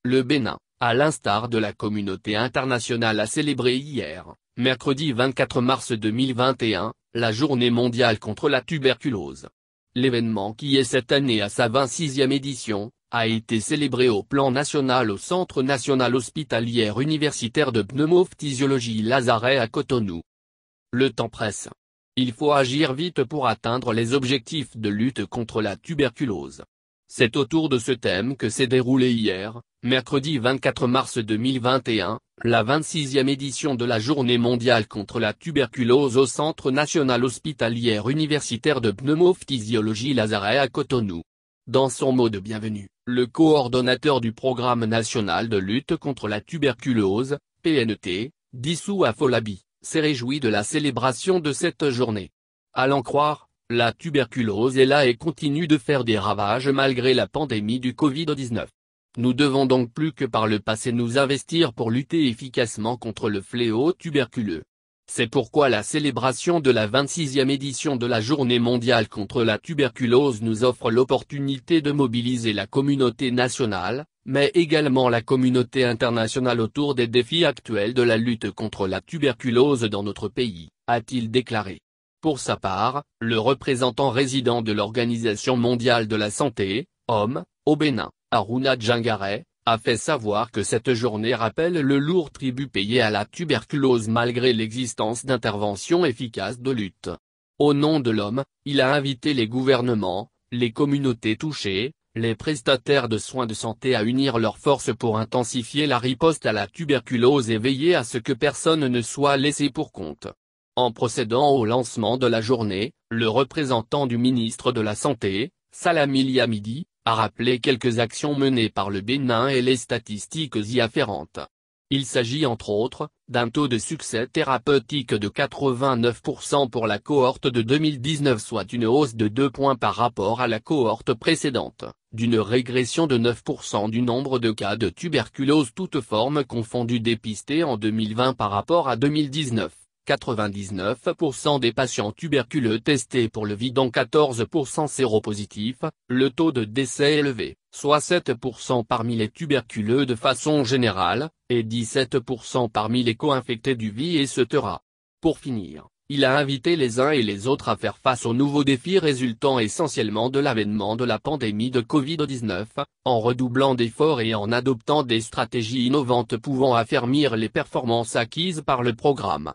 Le Bénin, à l'instar de la communauté internationale, a célébré hier, mercredi 24 mars 2021, la Journée mondiale contre la tuberculose. L'événement, qui est cette année à sa 26e édition, a été célébré au plan national au Centre national hospitalier universitaire de pneumophysiologie Lazaret à Cotonou. Le temps presse. Il faut agir vite pour atteindre les objectifs de lutte contre la tuberculose. C'est autour de ce thème que s'est déroulée hier, mercredi 24 mars 2021, la 26e édition de la Journée mondiale contre la tuberculose au Centre national hospitalier universitaire de pneumophysiologie Lazaret à Cotonou. Dans son mot de bienvenue, le coordonnateur du Programme national de lutte contre la tuberculose, PNT, Dissou Afolabi, s'est réjoui de la célébration de cette journée. À l'en croire, la tuberculose est là et continue de faire des ravages malgré la pandémie du Covid-19. Nous devons donc plus que par le passé nous investir pour lutter efficacement contre le fléau tuberculeux. C'est pourquoi la célébration de la 26e édition de la Journée mondiale contre la tuberculose nous offre l'opportunité de mobiliser la communauté nationale, mais également la communauté internationale autour des défis actuels de la lutte contre la tuberculose dans notre pays, a-t-il déclaré. Pour sa part, le représentant résident de l'Organisation mondiale de la santé, OMS, au Bénin, Aruna Djangare, a fait savoir que cette journée rappelle le lourd tribut payé à la tuberculose malgré l'existence d'interventions efficaces de lutte. Au nom de l'OMS, il a invité les gouvernements, les communautés touchées, les prestataires de soins de santé à unir leurs forces pour intensifier la riposte à la tuberculose et veiller à ce que personne ne soit laissé pour compte. En procédant au lancement de la journée, le représentant du ministre de la Santé, Salami Hamidi, a rappelé quelques actions menées par le Bénin et les statistiques y afférentes. Il s'agit entre autres, d'un taux de succès thérapeutique de 89% pour la cohorte de 2019, soit une hausse de 2 points par rapport à la cohorte précédente, d'une régression de 9% du nombre de cas de tuberculose toutes formes confondues dépistés en 2020 par rapport à 2019. 99% des patients tuberculeux testés pour le VIH, dont 14% séropositifs, le taux de décès élevé, soit 7% parmi les tuberculeux de façon générale, et 17% parmi les co-infectés du VIH, etc. Pour finir, il a invité les uns et les autres à faire face aux nouveaux défis résultant essentiellement de l'avènement de la pandémie de Covid-19, en redoublant d'efforts et en adoptant des stratégies innovantes pouvant affermir les performances acquises par le programme.